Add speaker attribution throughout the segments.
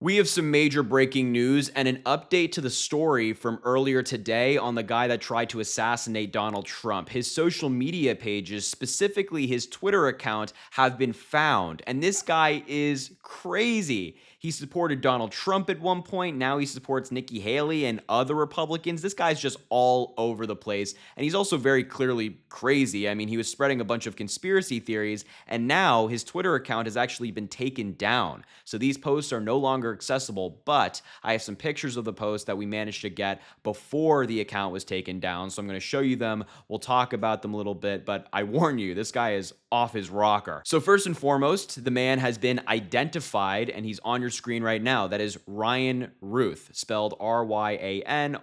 Speaker 1: We have some major breaking news and an update to the story from earlier today on the guy that tried to assassinate Donald Trump. His social media pages, specifically his Twitter account, have been found. And this guy is crazy. He supported Donald Trump at one point. Now he supports Nikki Haley and other Republicans. This guy's just all over the place. And he's also very clearly crazy. I mean, he was spreading a bunch of conspiracy theories, and now his Twitter account has actually been taken down. So these posts are no longer accessible, but I have some pictures of the post that we managed to get before the account was taken down. So I'm going to show you them. We'll talk about them a little bit, but I warn you, this guy is off his rocker. So first and foremost, the man has been identified and he's on your screen right now. That is Ryan Routh, spelled Ryanrouth.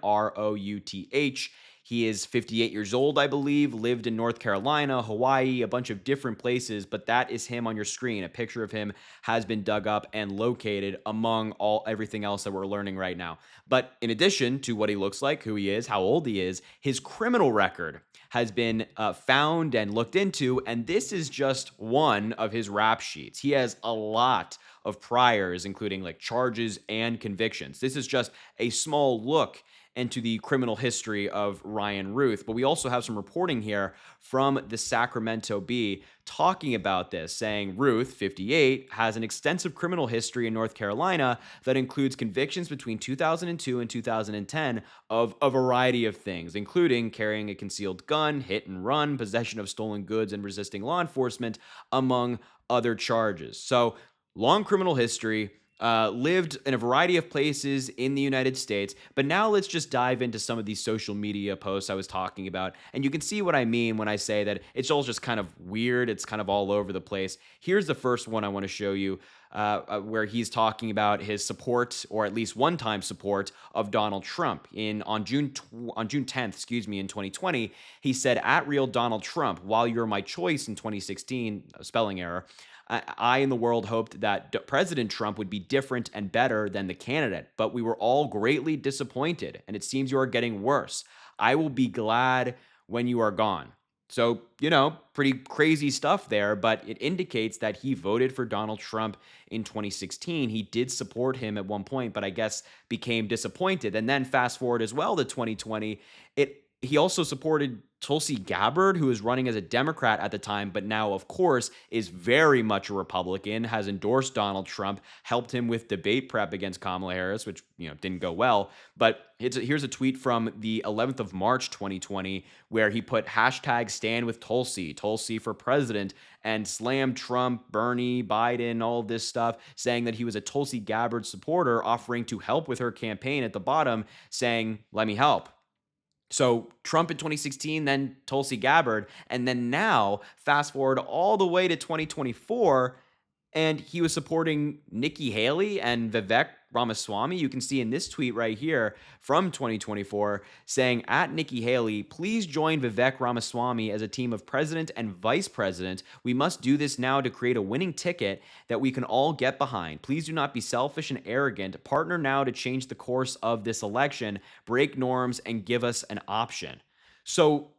Speaker 1: He is 58 years old, I believe, lived in North Carolina, Hawaii, a bunch of different places, but that is him on your screen. A picture of him has been dug up and located among everything else that we're learning right now. But in addition to what he looks like, who he is, how old he is, his criminal record has been found and looked into, and this is just one of his rap sheets. He has a lot of priors, including like charges and convictions. This is just a small look into the criminal history of Ryan Routh. But we also have some reporting here from the Sacramento Bee talking about this, saying Routh, 58, has an extensive criminal history in North Carolina that includes convictions between 2002 and 2010 of a variety of things, including carrying a concealed gun, hit and run, possession of stolen goods, and resisting law enforcement, among other charges. So, long criminal history, lived in a variety of places in the United States. But now let's just dive into some of these social media posts I was talking about. And you can see what I mean when I say that it's all just kind of weird. It's kind of all over the place. Here's the first one I want to show you. Where he's talking about his support, or at least one-time support, of Donald Trump. On June 10th, in 2020, he said, "At real Donald Trump, while you're my choice in 2016, spelling error, I in the world hoped that President Trump would be different and better than the candidate, but we were all greatly disappointed, and it seems you are getting worse. I will be glad when you are gone." So, pretty crazy stuff there, but it indicates that he voted for Donald Trump in 2016. He did support him at one point, but I guess became disappointed. And then fast forward as well to 2020, he also supported Tulsi Gabbard, who was running as a Democrat at the time, but now, of course, is very much a Republican, has endorsed Donald Trump, helped him with debate prep against Kamala Harris, which, didn't go well. But here's a tweet from the 11th of March, 2020, where he put hashtag stand with Tulsi, Tulsi for president, and slammed Trump, Bernie, Biden, all of this stuff, saying that he was a Tulsi Gabbard supporter, offering to help with her campaign at the bottom, saying, "Let me help." So Trump in 2016, then Tulsi Gabbard, and then now fast forward all the way to 2024, and he was supporting Nikki Haley and Vivek Ramaswamy. You can see in this tweet right here from 2024 saying, "At Nikki Haley, please join Vivek Ramaswamy as a team of president and vice president. We must do this now to create a winning ticket that we can all get behind. Please do not be selfish and arrogant. Partner now to change the course of this election, break norms, and give us an option." So,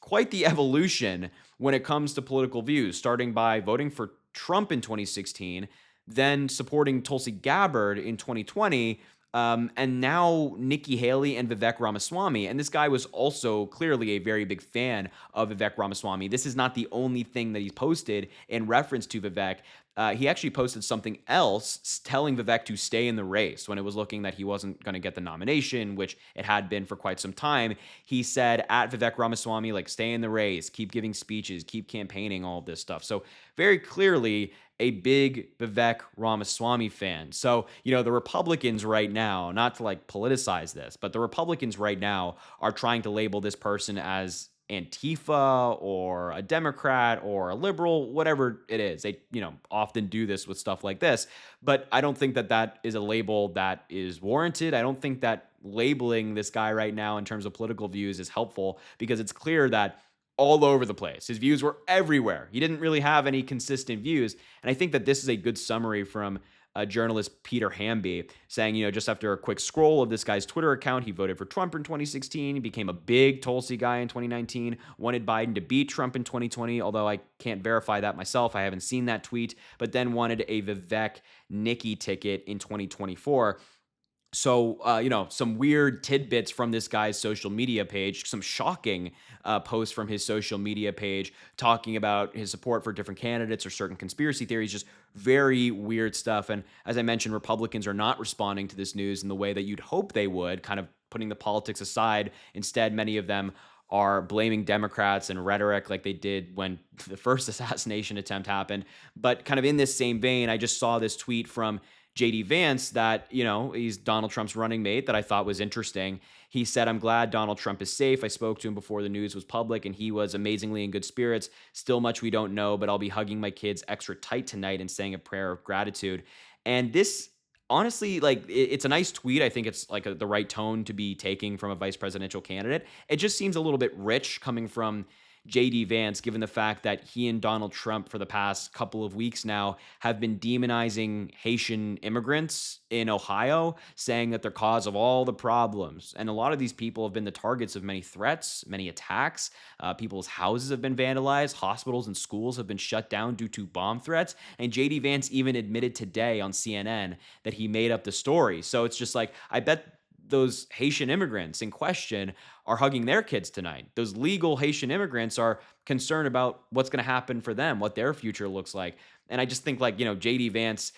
Speaker 1: quite the evolution when it comes to political views, starting by voting for Trump in 2016, then supporting Tulsi Gabbard in 2020, and now Nikki Haley and Vivek Ramaswamy. And this guy was also clearly a very big fan of Vivek Ramaswamy. This is not the only thing that he's posted in reference to Vivek. He actually posted something else telling Vivek to stay in the race when it was looking that he wasn't going to get the nomination, which it had been for quite some time. He said at Vivek Ramaswamy, like, stay in the race, keep giving speeches, keep campaigning, all of this stuff. So very clearly a big Vivek Ramaswamy fan. So, the Republicans right now, not to like politicize this, but the Republicans right now are trying to label this person as Antifa or a Democrat or a liberal, whatever it is. They, often do this with stuff like this. But I don't think that that is a label that is warranted. I don't think that labeling this guy right now in terms of political views is helpful, because it's clear that all over the place. His views were everywhere. He didn't really have any consistent views. And I think that this is a good summary from journalist Peter Hamby, saying, just after a quick scroll of this guy's Twitter account, he voted for Trump in 2016. He became a big Tulsi guy in 2019, wanted Biden to beat Trump in 2020, although I can't verify that myself. I haven't seen that tweet, but then wanted a Vivek Nikki ticket in 2024. So, some weird tidbits from this guy's social media page, some shocking posts from his social media page talking about his support for different candidates or certain conspiracy theories, just very weird stuff. And as I mentioned, Republicans are not responding to this news in the way that you'd hope they would, kind of putting the politics aside. Instead, many of them are blaming Democrats and rhetoric like they did when the first assassination attempt happened. But kind of in this same vein, I just saw this tweet from JD Vance that, he's Donald Trump's running mate that I thought was interesting. He said, "I'm glad Donald Trump is safe. I spoke to him before the news was public and he was amazingly in good spirits. Still much we don't know, but I'll be hugging my kids extra tight tonight and saying a prayer of gratitude." And this, honestly, like, it's a nice tweet. I think it's like the right tone to be taking from a vice presidential candidate. It just seems a little bit rich coming from JD Vance, given the fact that he and Donald Trump for the past couple of weeks now have been demonizing Haitian immigrants in Ohio, saying that they're cause of all the problems. And a lot of these people have been the targets of many threats, many attacks. People's houses have been vandalized. Hospitals and schools have been shut down due to bomb threats. And JD Vance even admitted today on CNN that he made up the story. So it's just like, I bet those Haitian immigrants in question are hugging their kids tonight. Those legal Haitian immigrants are concerned about what's going to happen for them, what their future looks like. And I just think, like, JD Vance,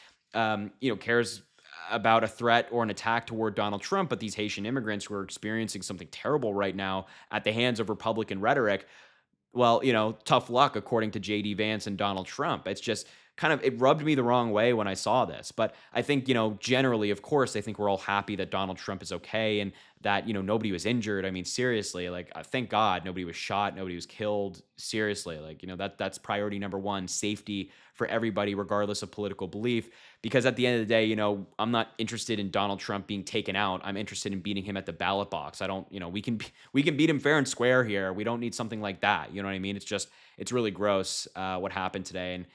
Speaker 1: cares about a threat or an attack toward Donald Trump, but these Haitian immigrants who are experiencing something terrible right now at the hands of Republican rhetoric, well, tough luck, according to JD Vance and Donald Trump. It's just kind of, it rubbed me the wrong way when I saw this. But I think, generally, of course, I think we're all happy that Donald Trump is okay and that, nobody was injured. I mean, seriously, like, thank God nobody was shot, nobody was killed. Seriously, like, that's priority number one, safety for everybody, regardless of political belief. Because at the end of the day, I'm not interested in Donald Trump being taken out. I'm interested in beating him at the ballot box. I don't, we can beat him fair and square here. We don't need something like that. You know what I mean? It's really gross what happened today. And,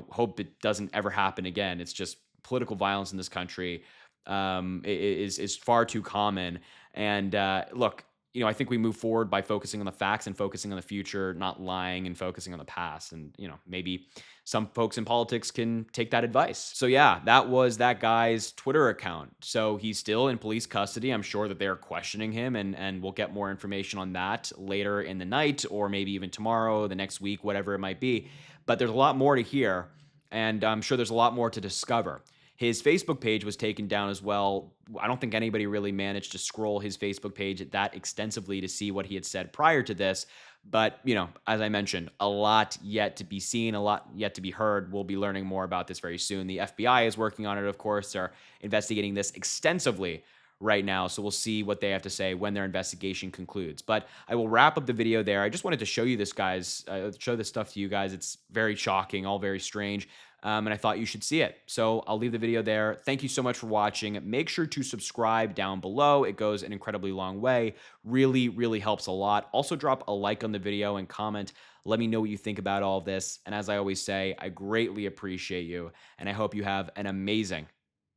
Speaker 1: hope it doesn't ever happen again. It's just political violence in this country is far too common. And look, I think we move forward by focusing on the facts and focusing on the future, not lying and focusing on the past. And, maybe some folks in politics can take that advice. So yeah, that was that guy's Twitter account. So he's still in police custody. I'm sure that they're questioning him, and we'll get more information on that later in the night, or maybe even tomorrow, the next week, whatever it might be. But there's a lot more to hear, and I'm sure there's a lot more to discover. His Facebook page was taken down as well. I don't think anybody really managed to scroll his Facebook page that extensively to see what he had said prior to this. But, as I mentioned, a lot yet to be seen, a lot yet to be heard. We'll be learning more about this very soon. The FBI is working on it, of course. They're investigating this extensively right now. So we'll see what they have to say when their investigation concludes. But I will wrap up the video there. I just wanted to show you this, guys, show this stuff to you guys. It's very shocking, all very strange. And I thought you should see it. So I'll leave the video there. Thank you so much for watching. Make sure to subscribe down below. It goes an incredibly long way. Really, really helps a lot. Also, drop a like on the video and comment. Let me know what you think about all of this. And as I always say, I greatly appreciate you. And I hope you have an amazing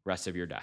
Speaker 1: rest of your day.